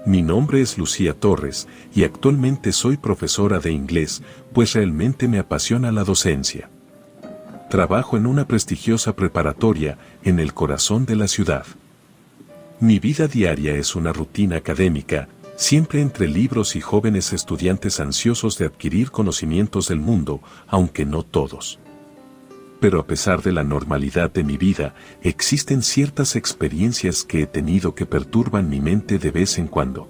Mi nombre es Lucía Torres y actualmente soy profesora de inglés, pues realmente me apasiona la docencia. Trabajo en una prestigiosa preparatoria en el corazón de la ciudad. Mi vida diaria es una rutina académica, siempre entre libros y jóvenes estudiantes ansiosos de adquirir conocimientos del mundo, aunque no todos. Pero a pesar de la normalidad de mi vida, existen ciertas experiencias que he tenido que perturban mi mente de vez en cuando.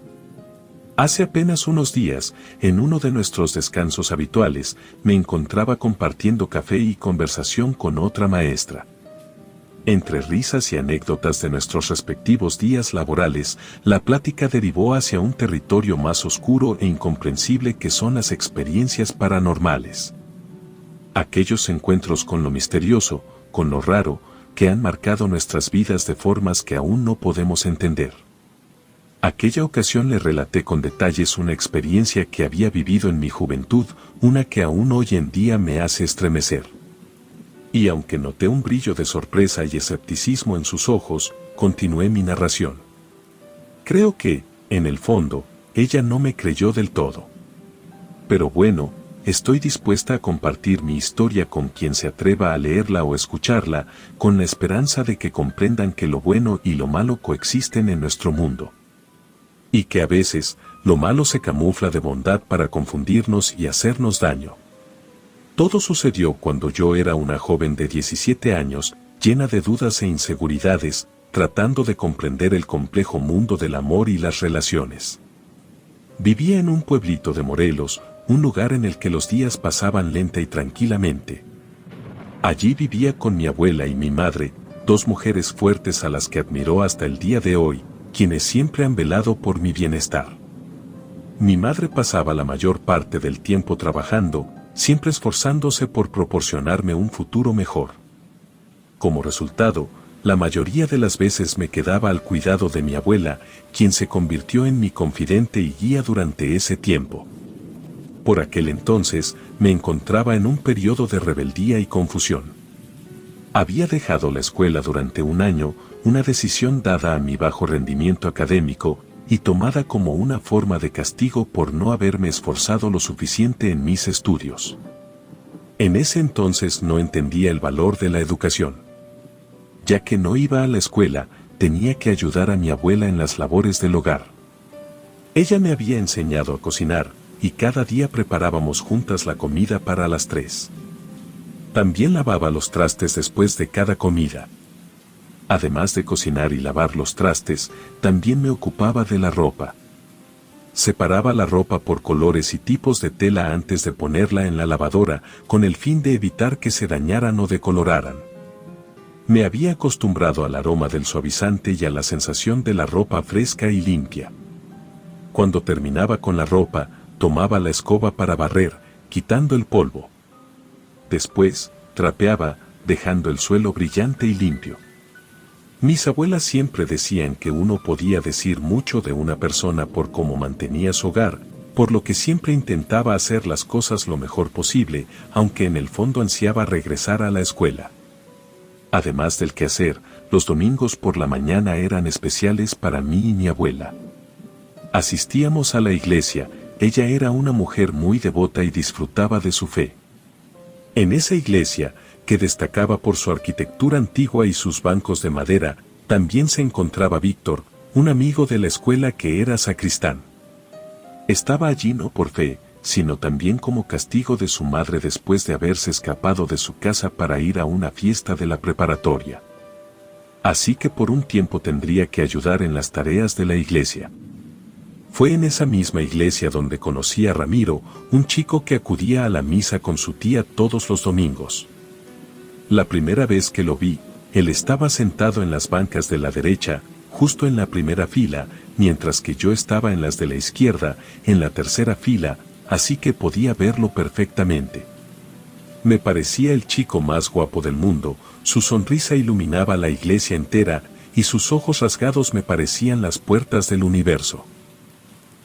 Hace apenas unos días, en uno de nuestros descansos habituales, me encontraba compartiendo café y conversación con otra maestra. Entre risas y anécdotas de nuestros respectivos días laborales, la plática derivó hacia un territorio más oscuro e incomprensible que son las experiencias paranormales. Aquellos encuentros con lo misterioso, con lo raro, que han marcado nuestras vidas de formas que aún no podemos entender. Aquella ocasión le relaté con detalles una experiencia que había vivido en mi juventud, una que aún hoy en día me hace estremecer. Y aunque noté un brillo de sorpresa y escepticismo en sus ojos, continué mi narración. Creo que, en el fondo, ella no me creyó del todo. Pero bueno, estoy dispuesta a compartir mi historia con quien se atreva a leerla o escucharla, con la esperanza de que comprendan que lo bueno y lo malo coexisten en nuestro mundo. Y que a veces, lo malo se camufla de bondad para confundirnos y hacernos daño. Todo sucedió cuando yo era una joven de 17 años, llena de dudas e inseguridades, tratando de comprender el complejo mundo del amor y las relaciones. Vivía en un pueblito de Morelos, un lugar en el que los días pasaban lenta y tranquilamente. Allí vivía con mi abuela y mi madre, dos mujeres fuertes a las que admiro hasta el día de hoy, quienes siempre han velado por mi bienestar. Mi madre pasaba la mayor parte del tiempo trabajando, siempre esforzándose por proporcionarme un futuro mejor. Como resultado, la mayoría de las veces me quedaba al cuidado de mi abuela, quien se convirtió en mi confidente y guía durante ese tiempo. Por aquel entonces, me encontraba en un periodo de rebeldía y confusión. Había dejado la escuela durante un año, una decisión dada a mi bajo rendimiento académico, y tomada como una forma de castigo por no haberme esforzado lo suficiente en mis estudios. En ese entonces no entendía el valor de la educación. Ya que no iba a la escuela, tenía que ayudar a mi abuela en las labores del hogar. Ella me había enseñado a cocinar, y cada día preparábamos juntas la comida para las 3. También lavaba los trastes después de cada comida. Además de cocinar y lavar los trastes, también me ocupaba de la ropa. Separaba la ropa por colores y tipos de tela antes de ponerla en la lavadora, con el fin de evitar que se dañaran o decoloraran. Me había acostumbrado al aroma del suavizante y a la sensación de la ropa fresca y limpia. Cuando terminaba con la ropa, tomaba la escoba para barrer, quitando el polvo. Después, trapeaba, dejando el suelo brillante y limpio. Mis abuelas siempre decían que uno podía decir mucho de una persona por cómo mantenía su hogar, por lo que siempre intentaba hacer las cosas lo mejor posible, aunque en el fondo ansiaba regresar a la escuela. Además del quehacer, los domingos por la mañana eran especiales para mí y mi abuela. Asistíamos a la iglesia, ella era una mujer muy devota y disfrutaba de su fe. En esa iglesia, que destacaba por su arquitectura antigua y sus bancos de madera, también se encontraba Víctor, un amigo de la escuela que era sacristán. Estaba allí no por fe, sino también como castigo de su madre después de haberse escapado de su casa para ir a una fiesta de la preparatoria. Así que por un tiempo tendría que ayudar en las tareas de la iglesia. Fue en esa misma iglesia donde conocí a Ramiro, un chico que acudía a la misa con su tía todos los domingos. La primera vez que lo vi, él estaba sentado en las bancas de la derecha, justo en la primera fila, mientras que yo estaba en las de la izquierda, en la tercera fila, así que podía verlo perfectamente. Me parecía el chico más guapo del mundo, su sonrisa iluminaba la iglesia entera, y sus ojos rasgados me parecían las puertas del universo.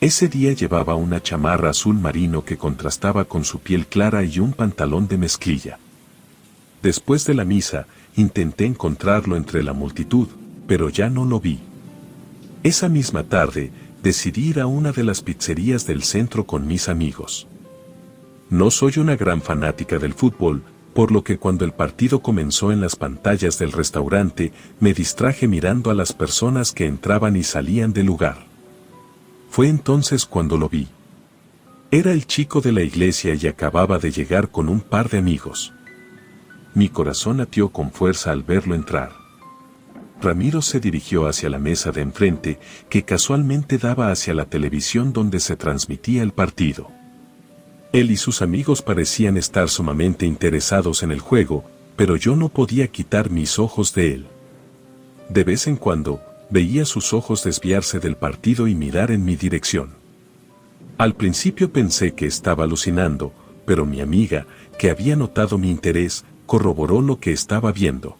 Ese día llevaba una chamarra azul marino que contrastaba con su piel clara y un pantalón de mezclilla. Después de la misa, intenté encontrarlo entre la multitud, pero ya no lo vi. Esa misma tarde, decidí ir a una de las pizzerías del centro con mis amigos. No soy una gran fanática del fútbol, por lo que cuando el partido comenzó en las pantallas del restaurante, me distraje mirando a las personas que entraban y salían del lugar. Fue entonces cuando lo vi. Era el chico de la iglesia y acababa de llegar con un par de amigos. Mi corazón latió con fuerza al verlo entrar. Ramiro se dirigió hacia la mesa de enfrente, que casualmente daba hacia la televisión donde se transmitía el partido. Él y sus amigos parecían estar sumamente interesados en el juego, pero yo no podía quitar mis ojos de él. De vez en cuando, veía sus ojos desviarse del partido y mirar en mi dirección. Al principio pensé que estaba alucinando, pero mi amiga, que había notado mi interés, corroboró lo que estaba viendo.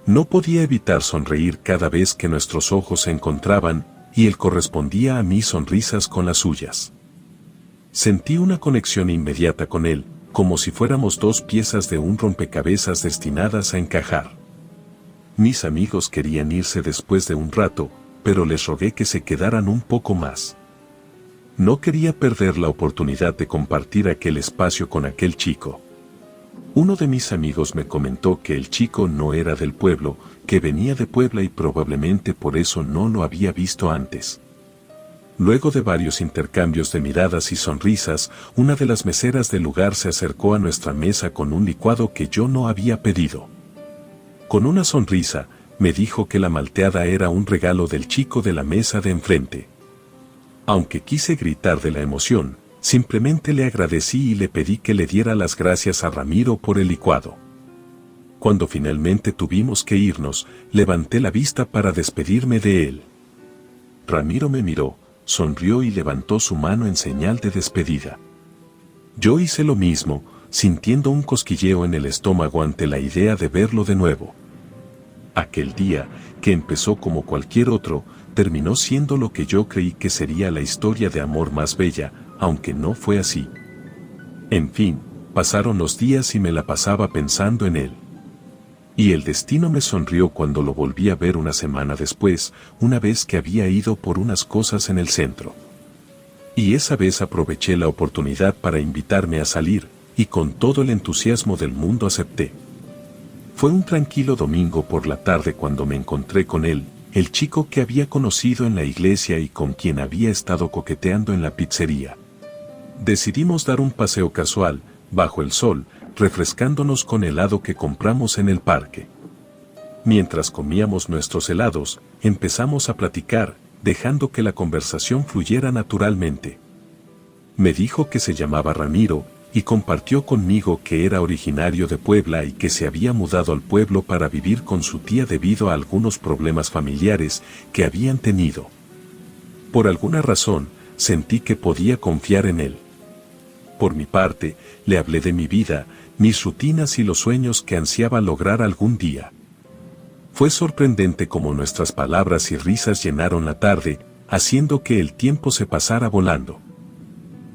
No podía evitar sonreír cada vez que nuestros ojos se encontraban, y él correspondía a mis sonrisas con las suyas. Sentí una conexión inmediata con él, como si fuéramos dos piezas de un rompecabezas destinadas a encajar. Mis amigos querían irse después de un rato, pero les rogué que se quedaran un poco más. No quería perder la oportunidad de compartir aquel espacio con aquel chico. Uno de mis amigos me comentó que el chico no era del pueblo, que venía de Puebla y probablemente por eso no lo había visto antes. Luego de varios intercambios de miradas y sonrisas, una de las meseras del lugar se acercó a nuestra mesa con un licuado que yo no había pedido. Con una sonrisa, me dijo que la malteada era un regalo del chico de la mesa de enfrente. Aunque quise gritar de la emoción, simplemente le agradecí y le pedí que le diera las gracias a Ramiro por el licuado. Cuando finalmente tuvimos que irnos, levanté la vista para despedirme de él. Ramiro me miró, sonrió y levantó su mano en señal de despedida. Yo hice lo mismo, sintiendo un cosquilleo en el estómago ante la idea de verlo de nuevo. Aquel día, que empezó como cualquier otro, terminó siendo lo que yo creí que sería la historia de amor más bella, aunque no fue así. En fin, pasaron los días y me la pasaba pensando en él. Y el destino me sonrió cuando lo volví a ver una semana después, una vez que había ido por unas cosas en el centro. Y esa vez aproveché la oportunidad para invitarme a salir, y con todo el entusiasmo del mundo acepté. Fue un tranquilo domingo por la tarde cuando me encontré con él, el chico que había conocido en la iglesia y con quien había estado coqueteando en la pizzería. Decidimos dar un paseo casual, bajo el sol, refrescándonos con helado que compramos en el parque. Mientras comíamos nuestros helados, empezamos a platicar, dejando que la conversación fluyera naturalmente. Me dijo que se llamaba Ramiro, y compartió conmigo que era originario de Puebla y que se había mudado al pueblo para vivir con su tía debido a algunos problemas familiares que habían tenido. Por alguna razón, sentí que podía confiar en él. Por mi parte, le hablé de mi vida, mis rutinas y los sueños que ansiaba lograr algún día. Fue sorprendente cómo nuestras palabras y risas llenaron la tarde, haciendo que el tiempo se pasara volando.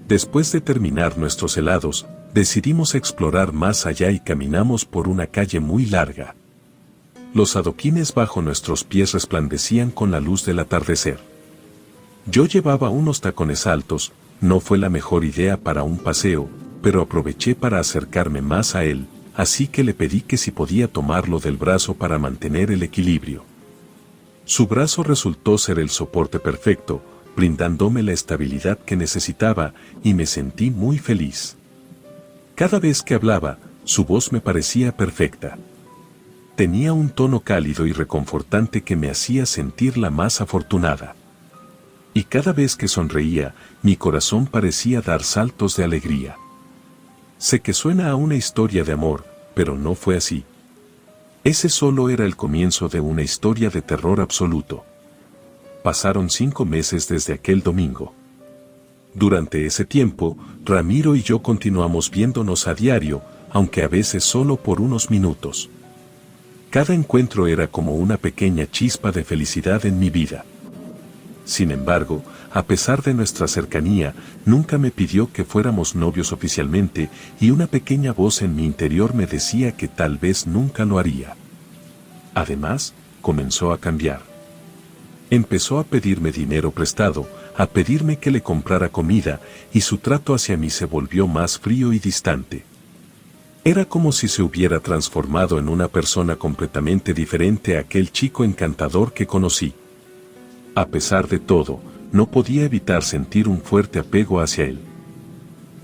Después de terminar nuestros helados, decidimos explorar más allá y caminamos por una calle muy larga. Los adoquines bajo nuestros pies resplandecían con la luz del atardecer. Yo llevaba unos tacones altos, no fue la mejor idea para un paseo, pero aproveché para acercarme más a él, así que le pedí que si podía tomarlo del brazo para mantener el equilibrio. Su brazo resultó ser el soporte perfecto, brindándome la estabilidad que necesitaba, y me sentí muy feliz. Cada vez que hablaba, su voz me parecía perfecta. Tenía un tono cálido y reconfortante que me hacía sentirla más afortunada. Y cada vez que sonreía, mi corazón parecía dar saltos de alegría. Sé que suena a una historia de amor, pero no fue así. Ese solo era el comienzo de una historia de terror absoluto. Pasaron 5 meses desde aquel domingo. Durante ese tiempo, Ramiro y yo continuamos viéndonos a diario, aunque a veces solo por unos minutos. Cada encuentro era como una pequeña chispa de felicidad en mi vida. Sin embargo, a pesar de nuestra cercanía, nunca me pidió que fuéramos novios oficialmente, y una pequeña voz en mi interior me decía que tal vez nunca lo haría. Además, comenzó a cambiar. Empezó a pedirme dinero prestado, a pedirme que le comprara comida, y su trato hacia mí se volvió más frío y distante. Era como si se hubiera transformado en una persona completamente diferente a aquel chico encantador que conocí. A pesar de todo, no podía evitar sentir un fuerte apego hacia él.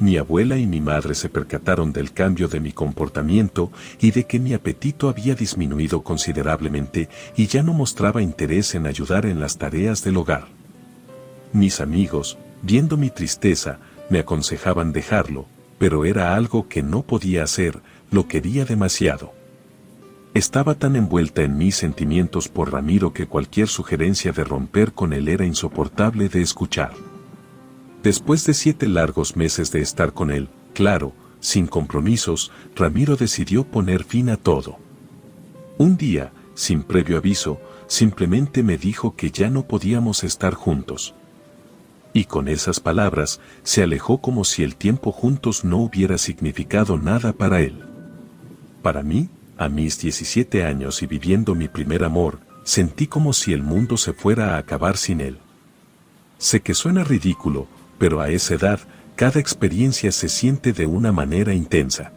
Mi abuela y mi madre se percataron del cambio de mi comportamiento y de que mi apetito había disminuido considerablemente y ya no mostraba interés en ayudar en las tareas del hogar. Mis amigos, viendo mi tristeza, me aconsejaban dejarlo, pero era algo que no podía hacer, lo quería demasiado. Estaba tan envuelta en mis sentimientos por Ramiro que cualquier sugerencia de romper con él era insoportable de escuchar. Después de 7 largos meses de estar con él, claro, sin compromisos, Ramiro decidió poner fin a todo. Un día, sin previo aviso, simplemente me dijo que ya no podíamos estar juntos. Y con esas palabras, se alejó como si el tiempo juntos no hubiera significado nada para él. Para mí, a mis 17 años y viviendo mi primer amor, sentí como si el mundo se fuera a acabar sin él. Sé que suena ridículo, pero a esa edad, cada experiencia se siente de una manera intensa.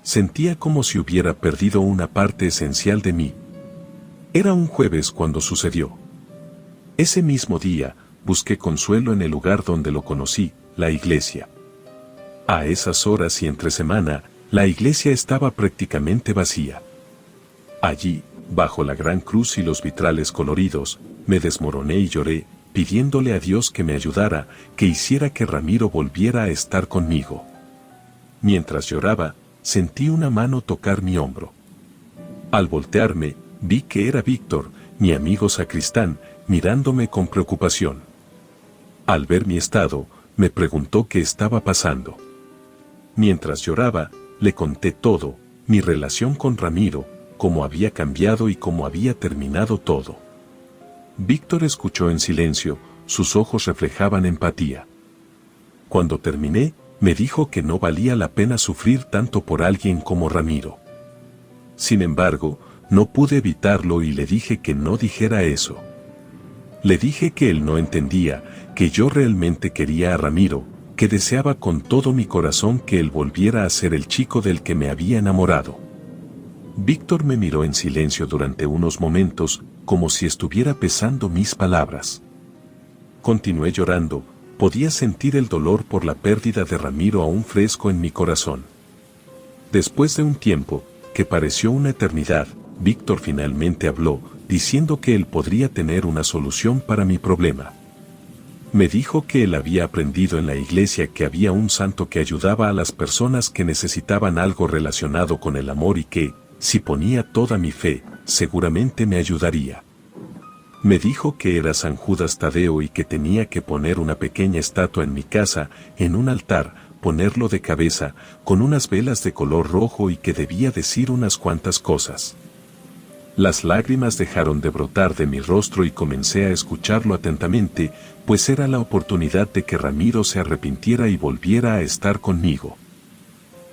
Sentía como si hubiera perdido una parte esencial de mí. Era un jueves cuando sucedió. Ese mismo día, busqué consuelo en el lugar donde lo conocí, la iglesia. A esas horas y entre semana, la iglesia estaba prácticamente vacía. Allí, bajo la gran cruz y los vitrales coloridos, me desmoroné y lloré, pidiéndole a Dios que me ayudara, que hiciera que Ramiro volviera a estar conmigo. Mientras lloraba, sentí una mano tocar mi hombro. Al voltearme, vi que era Víctor, mi amigo sacristán, mirándome con preocupación. Al ver mi estado, me preguntó qué estaba pasando. Mientras lloraba, le conté todo, mi relación con Ramiro, cómo había cambiado y cómo había terminado todo. Víctor escuchó en silencio, sus ojos reflejaban empatía. Cuando terminé, me dijo que no valía la pena sufrir tanto por alguien como Ramiro. Sin embargo, no pude evitarlo y le dije que no dijera eso. Le dije que él no entendía, que yo realmente quería a Ramiro, que deseaba con todo mi corazón que él volviera a ser el chico del que me había enamorado. Víctor me miró en silencio durante unos momentos, como si estuviera pesando mis palabras. Continué llorando, podía sentir el dolor por la pérdida de Ramiro aún fresco en mi corazón. Después de un tiempo, que pareció una eternidad, Víctor finalmente habló, diciendo que él podría tener una solución para mi problema. Me dijo que él había aprendido en la iglesia que había un santo que ayudaba a las personas que necesitaban algo relacionado con el amor y que, si ponía toda mi fe, seguramente me ayudaría. Me dijo que era San Judas Tadeo y que tenía que poner una pequeña estatua en mi casa, en un altar, ponerlo de cabeza, con unas velas de color rojo y que debía decir unas cuantas cosas. Las lágrimas dejaron de brotar de mi rostro y comencé a escucharlo atentamente, pues era la oportunidad de que Ramiro se arrepintiera y volviera a estar conmigo.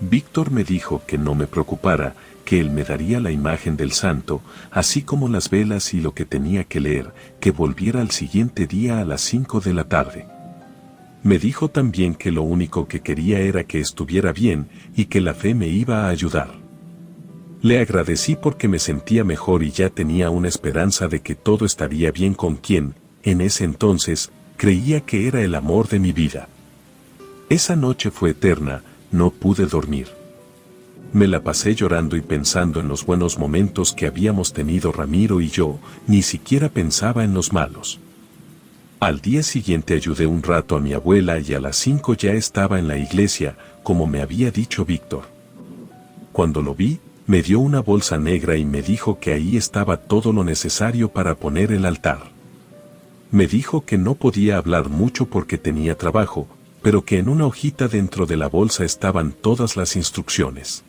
Víctor me dijo que no me preocupara, que él me daría la imagen del santo, así como las velas y lo que tenía que leer, que volviera al siguiente día a las 5 de la tarde. Me dijo también que lo único que quería era que estuviera bien y que la fe me iba a ayudar. Le agradecí porque me sentía mejor y ya tenía una esperanza de que todo estaría bien con quien, en ese entonces, creía que era el amor de mi vida. Esa noche fue eterna, no pude dormir. Me la pasé llorando y pensando en los buenos momentos que habíamos tenido Ramiro y yo, ni siquiera pensaba en los malos. Al día siguiente ayudé un rato a mi abuela y a las 5 ya estaba en la iglesia, como me había dicho Víctor. Cuando lo vi, me dio una bolsa negra y me dijo que ahí estaba todo lo necesario para poner el altar. Me dijo que no podía hablar mucho porque tenía trabajo, pero que en una hojita dentro de la bolsa estaban todas las instrucciones.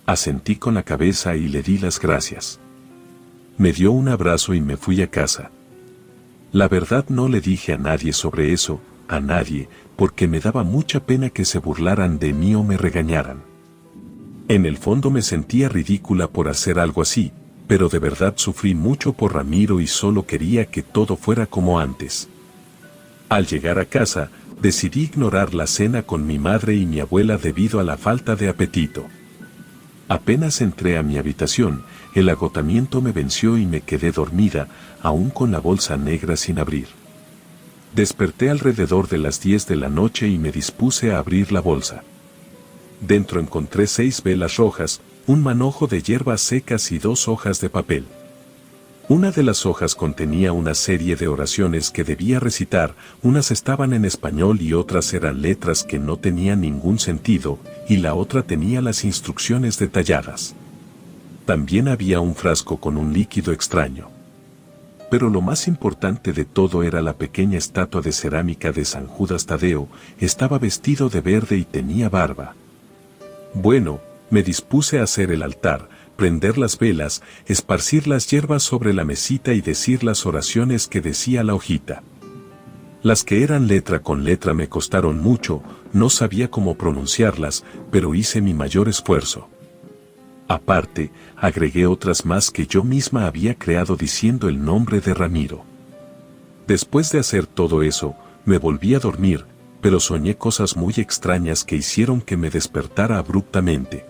Asentí con la cabeza y le di las gracias. Me dio un abrazo y me fui a casa. La verdad no le dije a nadie sobre eso, a nadie, porque me daba mucha pena que se burlaran de mí o me regañaran. En el fondo me sentía ridícula por hacer algo así, pero de verdad sufrí mucho por Ramiro y solo quería que todo fuera como antes. Al llegar a casa, decidí ignorar la cena con mi madre y mi abuela debido a la falta de apetito. Apenas entré a mi habitación, el agotamiento me venció y me quedé dormida, aún con la bolsa negra sin abrir. Desperté alrededor de las 10 de la noche y me dispuse a abrir la bolsa. Dentro encontré 6 velas rojas, un manojo de hierbas secas y 2 hojas de papel. Una de las hojas contenía una serie de oraciones que debía recitar, unas estaban en español y otras eran letras que no tenían ningún sentido, y la otra tenía las instrucciones detalladas. También había un frasco con un líquido extraño. Pero lo más importante de todo era la pequeña estatua de cerámica de San Judas Tadeo, estaba vestido de verde y tenía barba. Bueno, me dispuse a hacer el altar, prender las velas, esparcir las hierbas sobre la mesita y decir las oraciones que decía la hojita. Las que eran letra con letra me costaron mucho, no sabía cómo pronunciarlas, pero hice mi mayor esfuerzo. Aparte, agregué otras más que yo misma había creado diciendo el nombre de Ramiro. Después de hacer todo eso, me volví a dormir, pero soñé cosas muy extrañas que hicieron que me despertara abruptamente.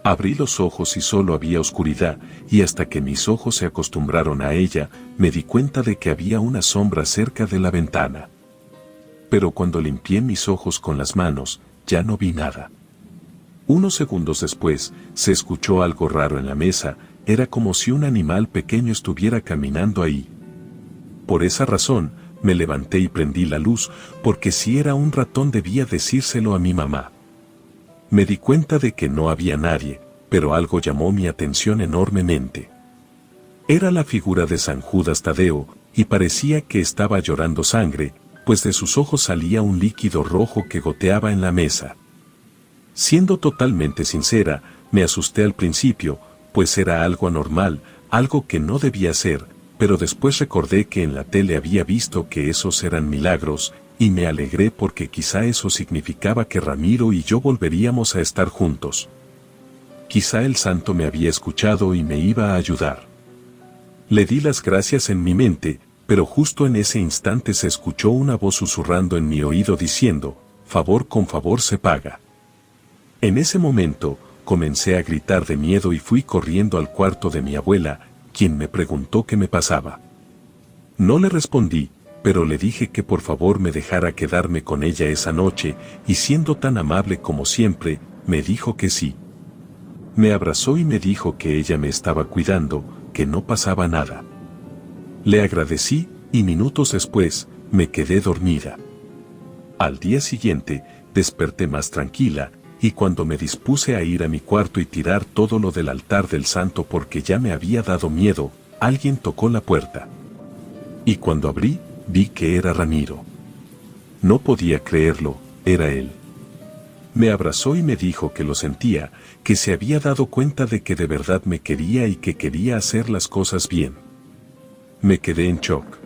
Abrí los ojos y solo había oscuridad, y hasta que mis ojos se acostumbraron a ella, me di cuenta de que había una sombra cerca de la ventana. Pero cuando limpié mis ojos con las manos, ya no vi nada. Unos segundos después, se escuchó algo raro en la mesa, era como si un animal pequeño estuviera caminando ahí. Por esa razón, me levanté y prendí la luz, porque si era un ratón debía decírselo a mi mamá. Me di cuenta de que no había nadie, pero algo llamó mi atención enormemente. Era la figura de San Judas Tadeo, y parecía que estaba llorando sangre, pues de sus ojos salía un líquido rojo que goteaba en la mesa. Siendo totalmente sincera, me asusté al principio, pues era algo anormal, algo que no debía ser, pero después recordé que en la tele había visto que esos eran milagros, y me alegré porque quizá eso significaba que Ramiro y yo volveríamos a estar juntos. Quizá el santo me había escuchado y me iba a ayudar. Le di las gracias en mi mente, pero justo en ese instante se escuchó una voz susurrando en mi oído diciendo, favor con favor se paga. En ese momento, comencé a gritar de miedo y fui corriendo al cuarto de mi abuela, quien me preguntó qué me pasaba. No le respondí, pero le dije que por favor me dejara quedarme con ella esa noche, y siendo tan amable como siempre, me dijo que sí. Me abrazó y me dijo que ella me estaba cuidando, que no pasaba nada. Le agradecí, y minutos después, me quedé dormida. Al día siguiente, desperté más tranquila, y cuando me dispuse a ir a mi cuarto y tirar todo lo del altar del santo porque ya me había dado miedo, alguien tocó la puerta. Y cuando abrí, vi que era Ramiro. No podía creerlo, era él. Me abrazó y me dijo que lo sentía, que se había dado cuenta de que de verdad me quería y que quería hacer las cosas bien. Me quedé en shock.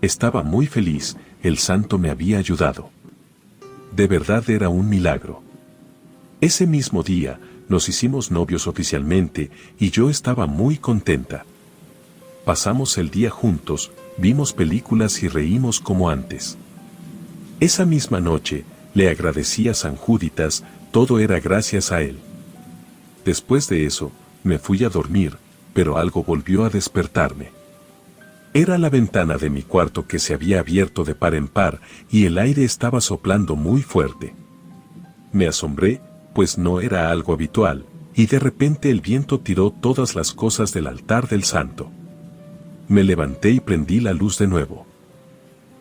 Estaba muy feliz, el santo me había ayudado. De verdad era un milagro. Ese mismo día, nos hicimos novios oficialmente, y yo estaba muy contenta. Pasamos el día juntos, vimos películas y reímos como antes. Esa misma noche, le agradecí a San Juditas, todo era gracias a él. Después de eso, me fui a dormir, pero algo volvió a despertarme. Era la ventana de mi cuarto que se había abierto de par en par, y el aire estaba soplando muy fuerte. Me asombré, pues no era algo habitual, y de repente el viento tiró todas las cosas del altar del santo. Me levanté y prendí la luz de nuevo.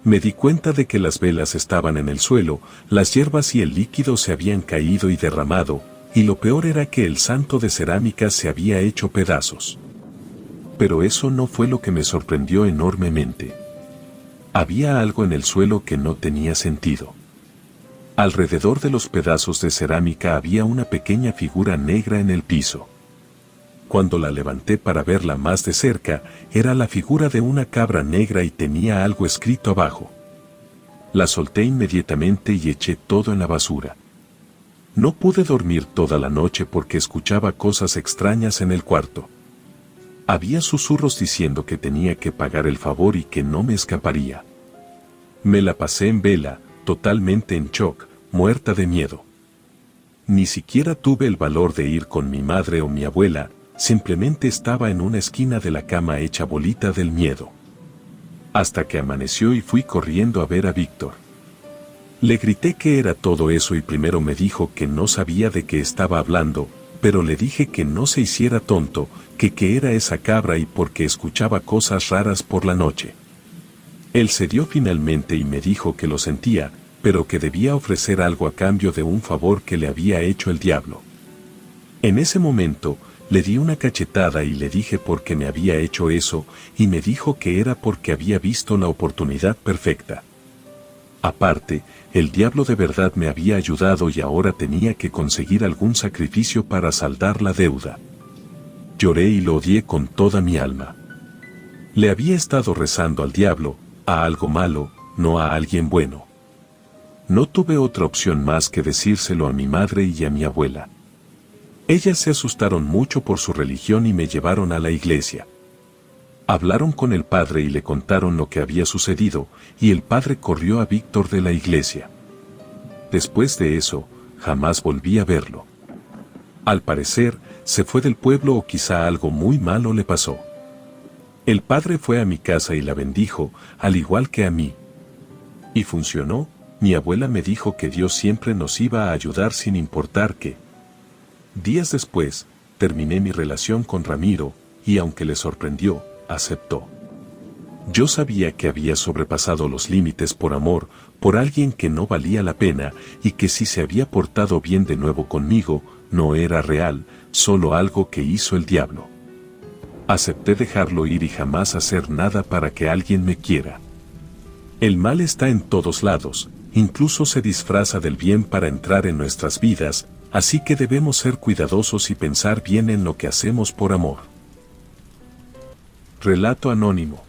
Me di cuenta de que las velas estaban en el suelo, las hierbas y el líquido se habían caído y derramado, y lo peor era que el santo de cerámica se había hecho pedazos. Pero eso no fue lo que me sorprendió enormemente. Había algo en el suelo que no tenía sentido. Alrededor de los pedazos de cerámica había una pequeña figura negra en el piso. Cuando la levanté para verla más de cerca, era la figura de una cabra negra y tenía algo escrito abajo. La solté inmediatamente y eché todo en la basura. No pude dormir toda la noche porque escuchaba cosas extrañas en el cuarto. Había susurros diciendo que tenía que pagar el favor y que no me escaparía. Me la pasé en vela, totalmente en shock, muerta de miedo. Ni siquiera tuve el valor de ir con mi madre o mi abuela, simplemente estaba en una esquina de la cama hecha bolita del miedo. Hasta que amaneció y fui corriendo a ver a Víctor. Le grité que era todo eso y primero me dijo que no sabía de qué estaba hablando, pero le dije que no se hiciera tonto, que era esa cabra y porque escuchaba cosas raras por la noche. Él cedió finalmente y me dijo que lo sentía, pero que debía ofrecer algo a cambio de un favor que le había hecho el diablo. En ese momento, le di una cachetada y le dije por qué me había hecho eso, y me dijo que era porque había visto la oportunidad perfecta. Aparte, el diablo de verdad me había ayudado y ahora tenía que conseguir algún sacrificio para saldar la deuda. Lloré y lo odié con toda mi alma. Le había estado rezando al diablo, a algo malo, no a alguien bueno. No tuve otra opción más que decírselo a mi madre y a mi abuela. Ellas se asustaron mucho por su religión y me llevaron a la iglesia. Hablaron con el padre y le contaron lo que había sucedido, y el padre corrió a Víctor de la iglesia. Después de eso, jamás volví a verlo. Al parecer, se fue del pueblo o quizá algo muy malo le pasó. El padre fue a mi casa y la bendijo, al igual que a mí. Y funcionó. Mi abuela me dijo que Dios siempre nos iba a ayudar sin importar qué. Días después, terminé mi relación con Ramiro, y aunque le sorprendió, aceptó. Yo sabía que había sobrepasado los límites por amor, por alguien que no valía la pena, y que si se había portado bien de nuevo conmigo, no era real, solo algo que hizo el diablo. Acepté dejarlo ir y jamás hacer nada para que alguien me quiera. El mal está en todos lados, incluso se disfraza del bien para entrar en nuestras vidas, así que debemos ser cuidadosos y pensar bien en lo que hacemos por amor. Relato anónimo.